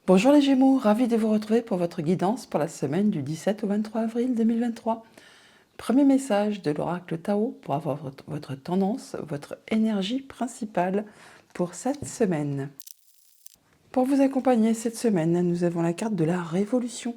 Bonjour les Gémeaux, ravi de vous retrouver pour votre guidance pour la semaine du 17 au 23 avril 2023. Premier message de l'oracle Tao pour avoir votre tendance, votre énergie principale pour cette semaine. Pour vous accompagner cette semaine, nous avons la carte de la révolution.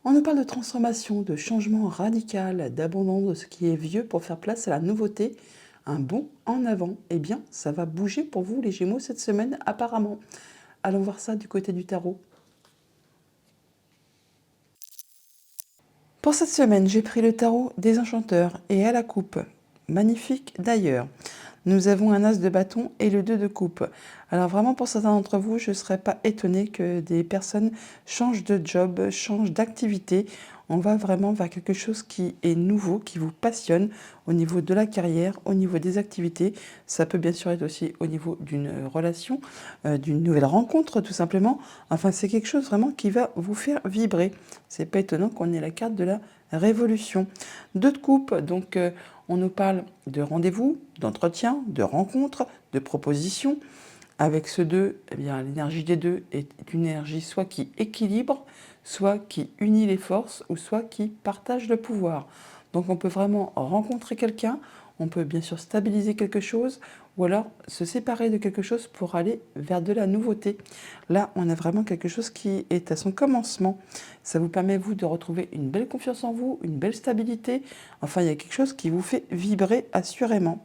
On nous parle de transformation, de changement radical, d'abandon de ce qui est vieux pour faire place à la nouveauté, un bond en avant. Eh bien, ça va bouger pour vous les Gémeaux cette semaine apparemment. Allons voir ça du côté du tarot. Pour cette semaine, j'ai pris le tarot des enchanteurs et à la coupe. Magnifique d'ailleurs. Nous avons un as de bâton et le 2 de coupe. Alors vraiment pour certains d'entre vous, je ne serais pas étonnée que des personnes changent de job, changent d'activité. On va vraiment vers quelque chose qui est nouveau, qui vous passionne au niveau de la carrière, au niveau des activités. Ça peut bien sûr être aussi au niveau d'une relation, d'une nouvelle rencontre tout simplement. Enfin, c'est quelque chose vraiment qui va vous faire vibrer. C'est pas étonnant qu'on ait la carte de la révolution. 2 de coupe, donc on nous parle de rendez-vous, d'entretien, de rencontres, de propositions. Avec ce 2, eh bien, l'énergie des 2 est une énergie soit qui équilibre, soit qui unit les forces, ou soit qui partage le pouvoir. Donc on peut vraiment rencontrer quelqu'un, on peut bien sûr stabiliser quelque chose, ou alors se séparer de quelque chose pour aller vers de la nouveauté. Là, on a vraiment quelque chose qui est à son commencement. Ça vous permet, vous, de retrouver une belle confiance en vous, une belle stabilité. Enfin, il y a quelque chose qui vous fait vibrer assurément.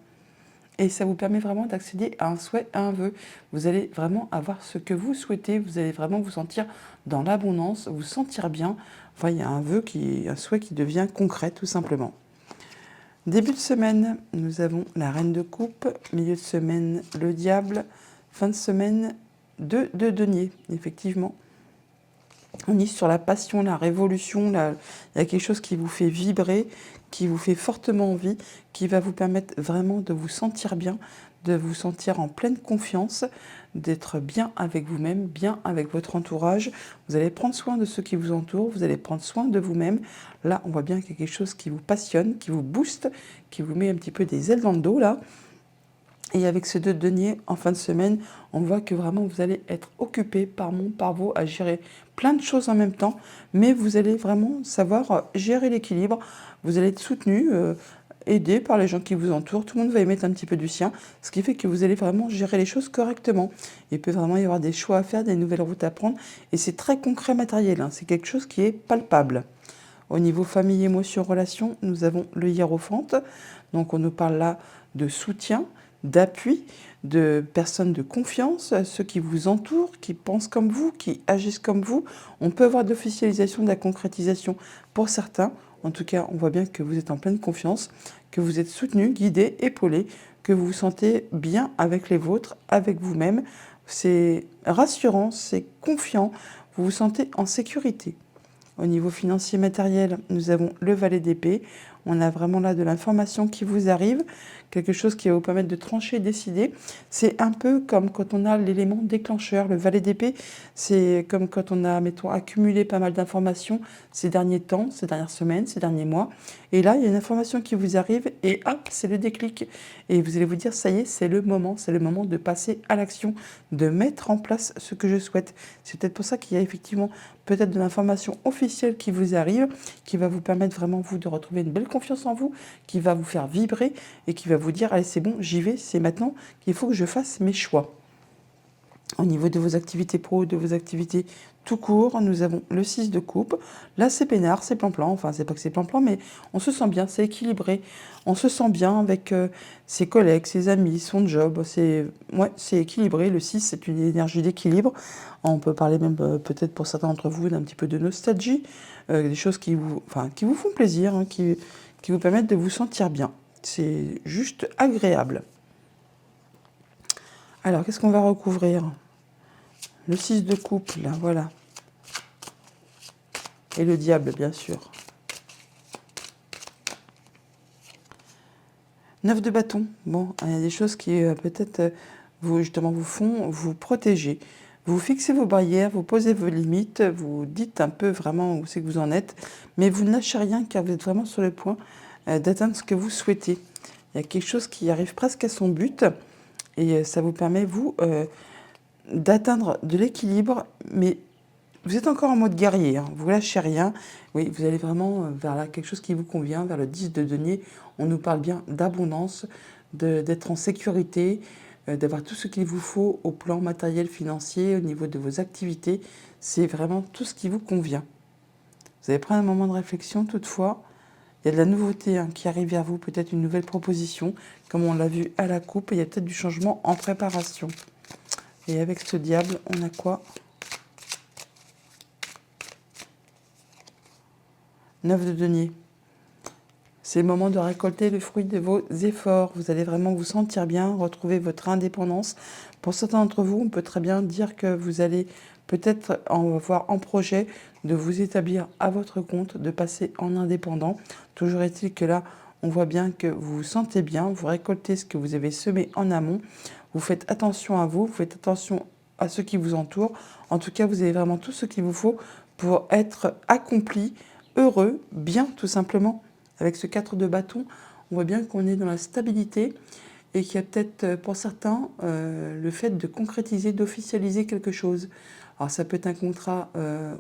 Et ça vous permet vraiment d'accéder à un souhait, à un vœu. Vous allez vraiment avoir ce que vous souhaitez, vous allez vraiment vous sentir dans l'abondance, vous sentir bien. Enfin, il y a un souhait qui devient concret tout simplement. Début de semaine, nous avons la reine de coupe, milieu de semaine, le diable, fin de semaine, 2 de denier, effectivement. On est sur la passion, la révolution, il y a quelque chose qui vous fait vibrer, qui vous fait fortement envie, qui va vous permettre vraiment de vous sentir bien, de vous sentir en pleine confiance, d'être bien avec vous-même, bien avec votre entourage. Vous allez prendre soin de ceux qui vous entourent, vous allez prendre soin de vous-même. Là, on voit bien qu'il y a quelque chose qui vous passionne, qui vous booste, qui vous met un petit peu des ailes dans le dos, là. Et avec ce 2 de denier, en fin de semaine, on voit que vraiment vous allez être occupé par vous à gérer plein de choses en même temps, mais vous allez vraiment savoir gérer l'équilibre, vous allez être soutenu, aidé par les gens qui vous entourent, tout le monde va y mettre un petit peu du sien, ce qui fait que vous allez vraiment gérer les choses correctement. Il peut vraiment y avoir des choix à faire, des nouvelles routes à prendre, et c'est très concret matériel, hein, c'est quelque chose qui est palpable. Au niveau famille, émotions, relations, nous avons le hiérophante, donc on nous parle là de soutien, d'appui, de personnes de confiance, ceux qui vous entourent, qui pensent comme vous, qui agissent comme vous. On peut avoir de l'officialisation, de la concrétisation pour certains. En tout cas, on voit bien que vous êtes en pleine confiance, que vous êtes soutenu, guidé, épaulé, que vous vous sentez bien avec les vôtres, avec vous-même. C'est rassurant, c'est confiant, vous vous sentez en sécurité. Au niveau financier matériel, nous avons le valet d'épée. On a vraiment là de l'information qui vous arrive, quelque chose qui va vous permettre de trancher, décider. C'est un peu comme quand on a l'élément déclencheur. Le valet d'épée, c'est comme quand on a, mettons, accumulé pas mal d'informations ces derniers temps, ces dernières semaines, ces derniers mois. Et là, il y a une information qui vous arrive et hop, c'est le déclic. Et vous allez vous dire, ça y est, c'est le moment de passer à l'action, de mettre en place ce que je souhaite. C'est peut-être pour ça qu'il y a effectivement peut-être de l'information officielle qui vous arrive, qui va vous permettre vraiment, vous, de retrouver une belle confiance en vous, qui va vous faire vibrer et qui va vous dire, allez, c'est bon, j'y vais, c'est maintenant qu'il faut que je fasse mes choix. Au niveau de vos activités pro, de vos activités tout court, nous avons le 6 de coupe. Là, c'est peinard, c'est plan-plan. Enfin, c'est pas que c'est plan-plan, mais on se sent bien, c'est équilibré. On se sent bien avec ses collègues, ses amis, son job. C'est équilibré. Le 6, c'est une énergie d'équilibre. On peut parler même peut-être pour certains d'entre vous d'un petit peu de nostalgie, des choses qui vous font plaisir, hein, qui vous permettent de vous sentir bien. C'est juste agréable. Alors, qu'est-ce qu'on va recouvrir ? Le 6 de coupe, là, voilà. Et le diable, bien sûr. 9 de bâton. Bon, il y a des choses qui peut-être vous font vous protéger. Vous fixez vos barrières, vous posez vos limites, vous dites un peu vraiment où c'est que vous en êtes, mais vous ne lâchez rien car vous êtes vraiment sur le point d'atteindre ce que vous souhaitez. Il y a quelque chose qui arrive presque à son but et ça vous permet, vous, d'atteindre de l'équilibre, mais vous êtes encore en mode guerrier, hein, vous lâchez rien. Oui, vous allez vraiment vers quelque chose qui vous convient, vers le 10 de denier. On nous parle bien d'abondance, d'être en sécurité, d'avoir tout ce qu'il vous faut au plan matériel, financier, au niveau de vos activités. C'est vraiment tout ce qui vous convient. Vous allez prendre un moment de réflexion toutefois. Il y a de la nouveauté hein, qui arrive vers vous, peut-être une nouvelle proposition. Comme on l'a vu à la coupe, il y a peut-être du changement en préparation. Et avec ce diable, on a quoi? 9 de denier. C'est le moment de récolter le fruit de vos efforts. Vous allez vraiment vous sentir bien, retrouver votre indépendance. Pour certains d'entre vous, on peut très bien dire que vous allez peut-être avoir en projet de vous établir à votre compte, de passer en indépendant. Toujours est-il que là, on voit bien que vous vous sentez bien, vous récoltez ce que vous avez semé en amont. Vous faites attention à vous, vous faites attention à ceux qui vous entourent. En tout cas, vous avez vraiment tout ce qu'il vous faut pour être accompli, heureux, bien tout simplement. Avec ce 4 de bâton, on voit bien qu'on est dans la stabilité et qu'il y a peut-être pour certains le fait de concrétiser, d'officialiser quelque chose. Alors ça peut être un contrat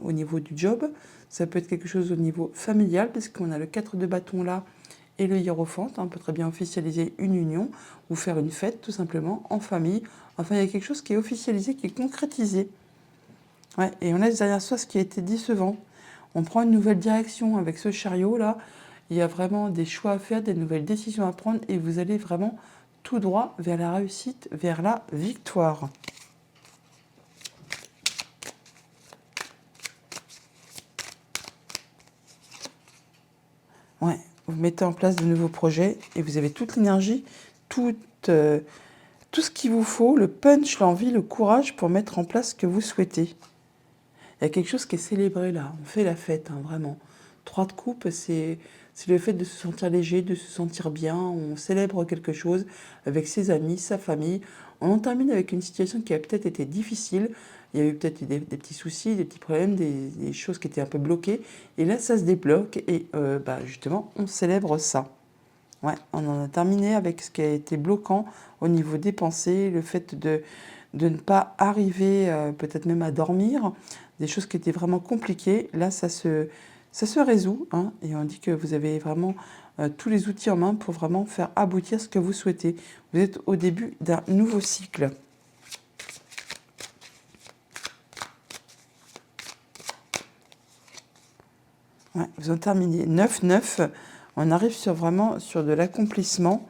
au niveau du job, ça peut être quelque chose au niveau familial, parce qu'on a le 4 de bâton là et le hiérophante. On peut très bien officialiser une union ou faire une fête tout simplement en famille. Enfin, il y a quelque chose qui est officialisé, qui est concrétisé. Ouais, et on laisse derrière soi ce qui a été décevant. On prend une nouvelle direction avec ce chariot là. Il y a vraiment des choix à faire, des nouvelles décisions à prendre et vous allez vraiment tout droit vers la réussite, vers la victoire. Ouais, vous mettez en place de nouveaux projets et vous avez toute l'énergie, tout ce qu'il vous faut, le punch, l'envie, le courage pour mettre en place ce que vous souhaitez. Il y a quelque chose qui est célébré là, on fait la fête, hein, vraiment. 3 de coupe, c'est le fait de se sentir léger, de se sentir bien, on célèbre quelque chose avec ses amis, sa famille. On en termine avec une situation qui a peut-être été difficile, il y a eu peut-être des petits soucis, des petits problèmes, des choses qui étaient un peu bloquées. Et là, ça se débloque et justement, on célèbre ça. Ouais, on en a terminé avec ce qui a été bloquant au niveau des pensées, le fait de ne pas arriver peut-être même à dormir, des choses qui étaient vraiment compliquées. Là, ça se résout hein, et on dit que vous avez vraiment tous les outils en main pour vraiment faire aboutir ce que vous souhaitez. Vous êtes au début d'un nouveau cycle. Ouais, vous en terminez 9-9. On arrive vraiment sur de l'accomplissement.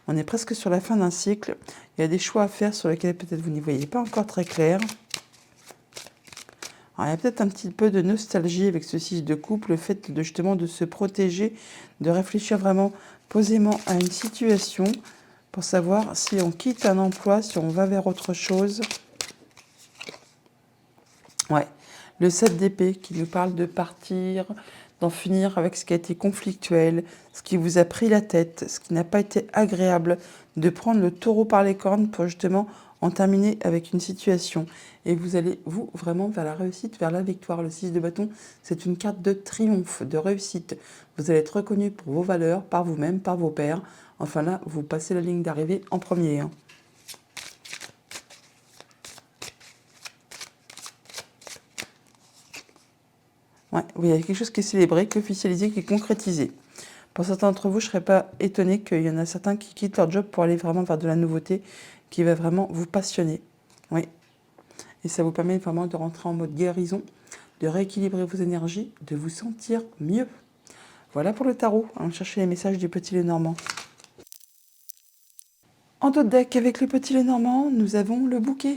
On est presque sur la fin d'un cycle. Il y a des choix à faire sur lesquels peut-être vous n'y voyez pas encore très clair. Alors, il y a peut-être un petit peu de nostalgie avec ce 6 de coupe, le fait de justement de se protéger, de réfléchir vraiment posément à une situation pour savoir si on quitte un emploi, si on va vers autre chose. Ouais, le 7 d'épée qui nous parle de partir, d'en finir avec ce qui a été conflictuel, ce qui vous a pris la tête, ce qui n'a pas été agréable, de prendre le taureau par les cornes pour justement en terminer avec une situation. Et vous allez, vous, vraiment vers la réussite, vers la victoire. Le 6 de bâton, c'est une carte de triomphe, de réussite. Vous allez être reconnu pour vos valeurs, par vous-même, par vos pairs. Enfin là, vous passez la ligne d'arrivée en premier. Hein. Ouais, oui, il y a quelque chose qui est célébré, qui est officialisé, qui est concrétisé. Pour certains d'entre vous, je ne serais pas étonnée qu'il y en a certains qui quittent leur job pour aller vraiment vers de la nouveauté qui va vraiment vous passionner. Oui. Et ça vous permet vraiment de rentrer en mode guérison, de rééquilibrer vos énergies, de vous sentir mieux. Voilà pour le tarot. On chercher les messages du Petit Lenormand. En d'autres deck, avec le Petit Lenormand, nous avons le bouquet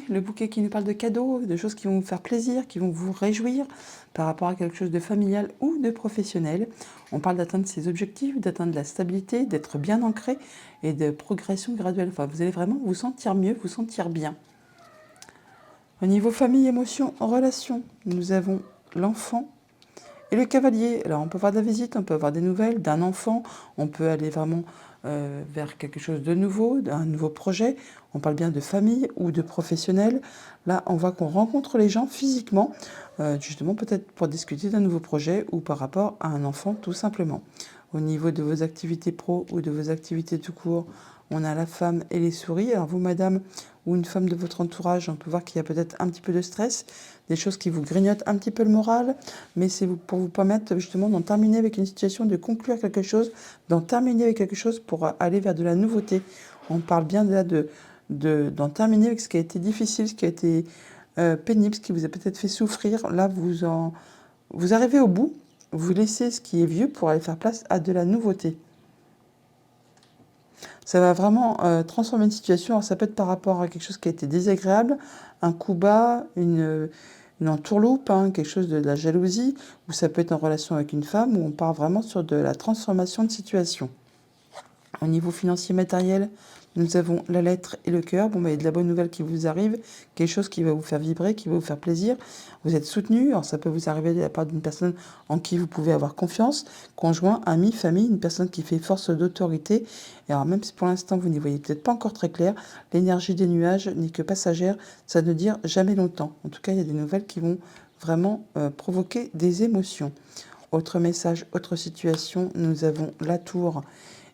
qui nous parle de cadeaux, de choses qui vont vous faire plaisir, qui vont vous réjouir par rapport à quelque chose de familial ou de professionnel. On parle d'atteindre ses objectifs, d'atteindre la stabilité, d'être bien ancré et de progression graduelle. Enfin, vous allez vraiment vous sentir mieux, vous sentir bien. Au niveau famille, émotion, relation, nous avons l'enfant et le cavalier. Alors, on peut avoir de la visite, on peut avoir des nouvelles d'un enfant, on peut aller vraiment vers quelque chose de nouveau, d'un nouveau projet. On parle bien de famille ou de professionnel. Là, on voit qu'on rencontre les gens physiquement, justement peut-être pour discuter d'un nouveau projet ou par rapport à un enfant tout simplement. Au niveau de vos activités pro ou de vos activités tout court, on a la femme et les souris. Alors vous, madame ou une femme de votre entourage, on peut voir qu'il y a peut-être un petit peu de stress, des choses qui vous grignotent un petit peu le moral, mais c'est pour vous permettre justement d'en terminer avec une situation, de conclure quelque chose, d'en terminer avec quelque chose pour aller vers de la nouveauté. On parle bien là d'en terminer avec ce qui a été difficile, ce qui a été pénible, ce qui vous a peut-être fait souffrir. Là, vous arrivez au bout, vous laissez ce qui est vieux pour aller faire place à de la nouveauté. Ça va vraiment transformer une situation. Alors, ça peut être par rapport à quelque chose qui a été désagréable, un coup bas, une entourloupe, hein, quelque chose de la jalousie, ou ça peut être en relation avec une femme, où on part vraiment sur de la transformation de situation. Au niveau financier matériel, nous avons la lettre et le cœur. Bon, il y a de la bonne nouvelle qui vous arrive, quelque chose qui va vous faire vibrer, qui va vous faire plaisir. Vous êtes soutenu. Alors, ça peut vous arriver de la part d'une personne en qui vous pouvez avoir confiance, conjoint, ami, famille, une personne qui fait force d'autorité. Et alors, même si pour l'instant, vous n'y voyez peut-être pas encore très clair, l'énergie des nuages n'est que passagère. Ça ne dure jamais longtemps. En tout cas, il y a des nouvelles qui vont vraiment provoquer des émotions. Autre message, autre situation, nous avons la tour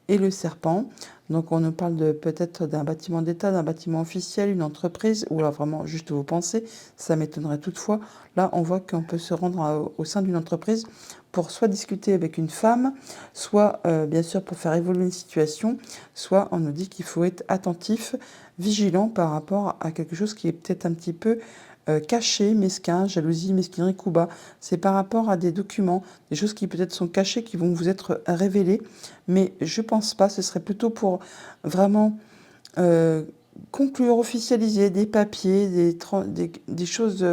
et le serpent. Donc on nous parle de peut-être d'un bâtiment d'État, d'un bâtiment officiel, une entreprise, ou alors vraiment juste vos pensées. Ça m'étonnerait toutefois. Là, on voit qu'on peut se rendre au sein d'une entreprise pour soit discuter avec une femme, soit bien sûr pour faire évoluer une situation, soit on nous dit qu'il faut être attentif, vigilant par rapport à quelque chose qui est peut-être un petit peu caché, mesquin, jalousie, mesquinerie, coup bas. C'est par rapport à des documents, des choses qui peut-être sont cachées, qui vont vous être révélées, mais je pense pas, ce serait plutôt pour vraiment conclure, officialiser des papiers, des choses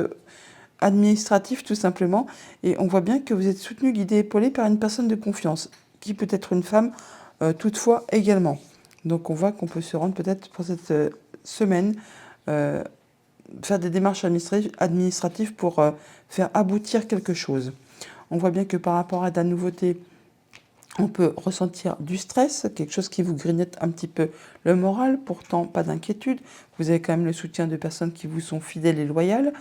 administratives tout simplement, et on voit bien que vous êtes soutenu, guidé, épaulé par une personne de confiance, qui peut être une femme toutefois également. Donc on voit qu'on peut se rendre peut-être pour cette semaine faire des démarches administratives pour faire aboutir quelque chose. On voit bien que par rapport à la nouveauté, on peut ressentir du stress, quelque chose qui vous grignote un petit peu le moral, pourtant pas d'inquiétude. Vous avez quand même le soutien de personnes qui vous sont fidèles et loyales,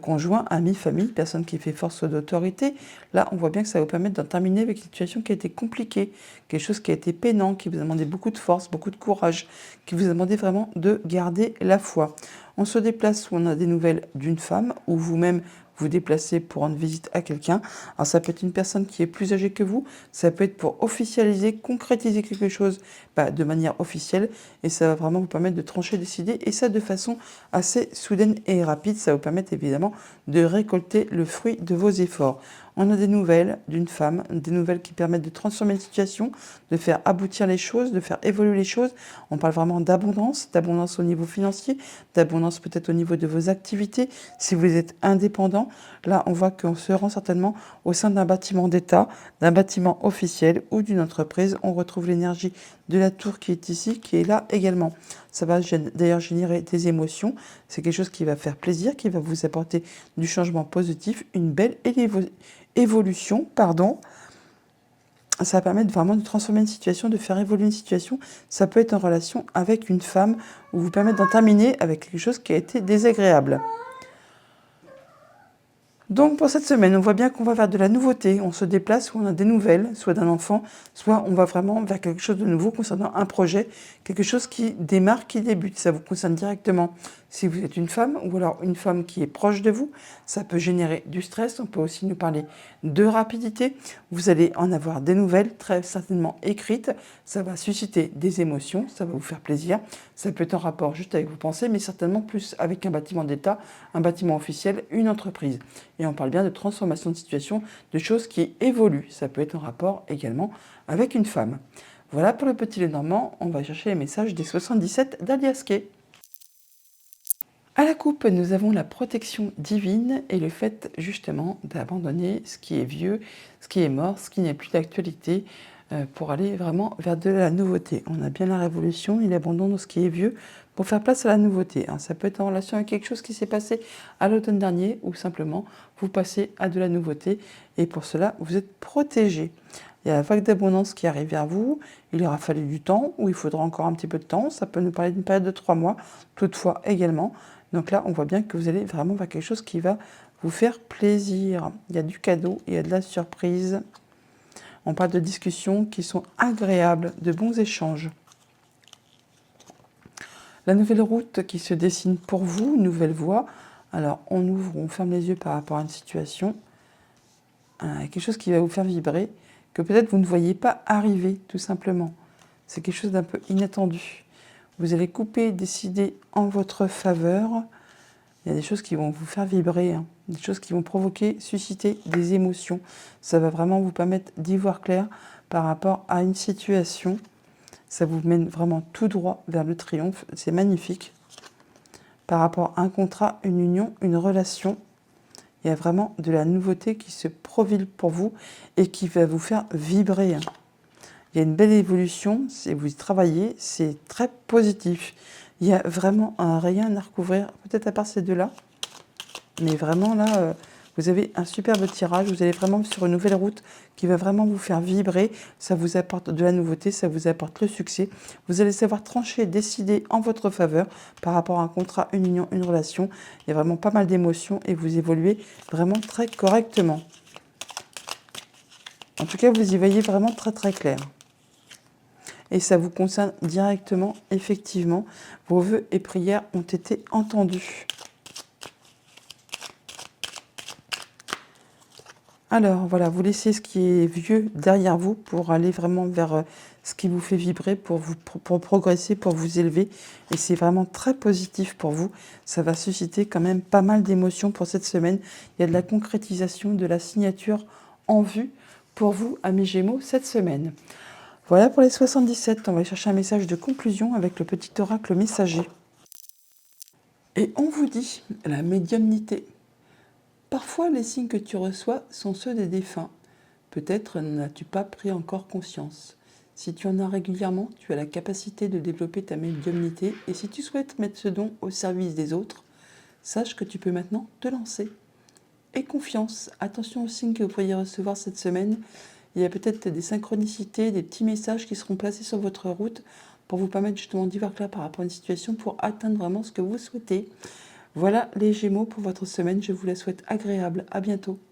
conjoints, amis, famille, personnes qui fait force d'autorité. Là, on voit bien que ça va vous permettre d'en terminer avec une situation qui a été compliquée, quelque chose qui a été peinant, qui vous a demandé beaucoup de force, beaucoup de courage, qui vous a demandé vraiment de garder la foi. On se déplace où on a des nouvelles d'une femme, ou vous-même vous déplacez pour rendre visite à quelqu'un. Alors ça peut être une personne qui est plus âgée que vous, ça peut être pour officialiser, concrétiser quelque chose de manière officielle, et ça va vraiment vous permettre de trancher, décider, et ça de façon assez soudaine et rapide. Ça va vous permettre évidemment de récolter le fruit de vos efforts. On a des nouvelles d'une femme, des nouvelles qui permettent de transformer une situation, de faire aboutir les choses, de faire évoluer les choses. On parle vraiment d'abondance au niveau financier, d'abondance peut-être au niveau de vos activités. Si vous êtes indépendant, là on voit qu'on se rend certainement au sein d'un bâtiment d'État, d'un bâtiment officiel ou d'une entreprise. On retrouve l'énergie de la tour qui est ici, qui est là également. Ça va d'ailleurs générer des émotions. C'est quelque chose qui va faire plaisir, qui va vous apporter du changement positif, une belle évolution. Ça va permettre vraiment de transformer une situation, de faire évoluer une situation. Ça peut être en relation avec une femme ou vous permettre d'en terminer avec quelque chose qui a été désagréable. Donc pour cette semaine, on voit bien qu'on va vers de la nouveauté. On se déplace où on a des nouvelles, soit d'un enfant, soit on va vraiment vers quelque chose de nouveau concernant un projet, quelque chose qui démarre, qui débute. Ça vous concerne directement si vous êtes une femme ou alors une femme qui est proche de vous. Ça peut générer du stress. On peut aussi nous parler de rapidité. Vous allez en avoir des nouvelles, très certainement écrites. Ça va susciter des émotions, ça va vous faire plaisir. Ça peut être en rapport juste avec vos pensées, mais certainement plus avec un bâtiment d'État, un bâtiment officiel, une entreprise. Et on parle bien de transformation de situation, de choses qui évoluent. Ça peut être en rapport également avec une femme. Voilà pour le petit Lenormand. On va chercher les messages des 77 d'Alias Kay. À la coupe, nous avons la protection divine et le fait justement d'abandonner ce qui est vieux, ce qui est mort, ce qui n'est plus d'actualité pour aller vraiment vers de la nouveauté. On a bien la révolution et l'abandon de ce qui est vieux pour faire place à la nouveauté. Ça peut être en relation avec quelque chose qui s'est passé à l'automne dernier ou simplement vous passez à de la nouveauté et pour cela vous êtes protégé. Il y a la vague d'abondance qui arrive vers vous, il aura fallu du temps ou il faudra encore un petit peu de temps, ça peut nous parler d'une période de 3 mois, toutefois également. Donc là, on voit bien que vous allez vraiment vers quelque chose qui va vous faire plaisir. Il y a du cadeau, il y a de la surprise. On parle de discussions qui sont agréables, de bons échanges. La nouvelle route qui se dessine pour vous, une nouvelle voie. Alors, on ouvre, on ferme les yeux par rapport à une situation. Quelque chose qui va vous faire vibrer, que peut-être vous ne voyez pas arriver, tout simplement. C'est quelque chose d'un peu inattendu. Vous allez couper, décider en votre faveur. Il y a des choses qui vont vous faire vibrer, hein. Des choses qui vont provoquer, susciter des émotions. Ça va vraiment vous permettre d'y voir clair par rapport à une situation. Ça vous mène vraiment tout droit vers le triomphe. C'est magnifique. Par rapport à un contrat, une union, une relation, il y a vraiment de la nouveauté qui se profile pour vous et qui va vous faire vibrer. Il y a une belle évolution, vous y travaillez, c'est très positif. Il y a vraiment rien à recouvrir, peut-être à part ces deux-là. Mais vraiment là, vous avez un superbe tirage, vous allez vraiment sur une nouvelle route qui va vraiment vous faire vibrer. Ça vous apporte de la nouveauté, ça vous apporte le succès. Vous allez savoir trancher, décider en votre faveur par rapport à un contrat, une union, une relation. Il y a vraiment pas mal d'émotions et vous évoluez vraiment très correctement. En tout cas, vous y voyez vraiment très très clair. Et ça vous concerne directement, effectivement. Vos vœux et prières ont été entendus. Alors voilà, vous laissez ce qui est vieux derrière vous pour aller vraiment vers ce qui vous fait vibrer, pour progresser, pour vous élever. Et c'est vraiment très positif pour vous. Ça va susciter quand même pas mal d'émotions pour cette semaine. Il y a de la concrétisation, de la signature en vue pour vous, amis Gémeaux, cette semaine. Voilà pour les 77. On va chercher un message de conclusion avec le petit oracle messager. Et on vous dit la médiumnité. Parfois, les signes que tu reçois sont ceux des défunts. Peut-être n'as-tu pas pris encore conscience. Si tu en as régulièrement, tu as la capacité de développer ta médiumnité. Et si tu souhaites mettre ce don au service des autres, sache que tu peux maintenant te lancer. Et confiance. Attention aux signes que vous pourriez recevoir cette semaine. Il y a peut-être des synchronicités, des petits messages qui seront placés sur votre route pour vous permettre justement d'y voir clair par rapport à une situation pour atteindre vraiment ce que vous souhaitez. Voilà les Gémeaux pour votre semaine. Je vous la souhaite agréable. À bientôt.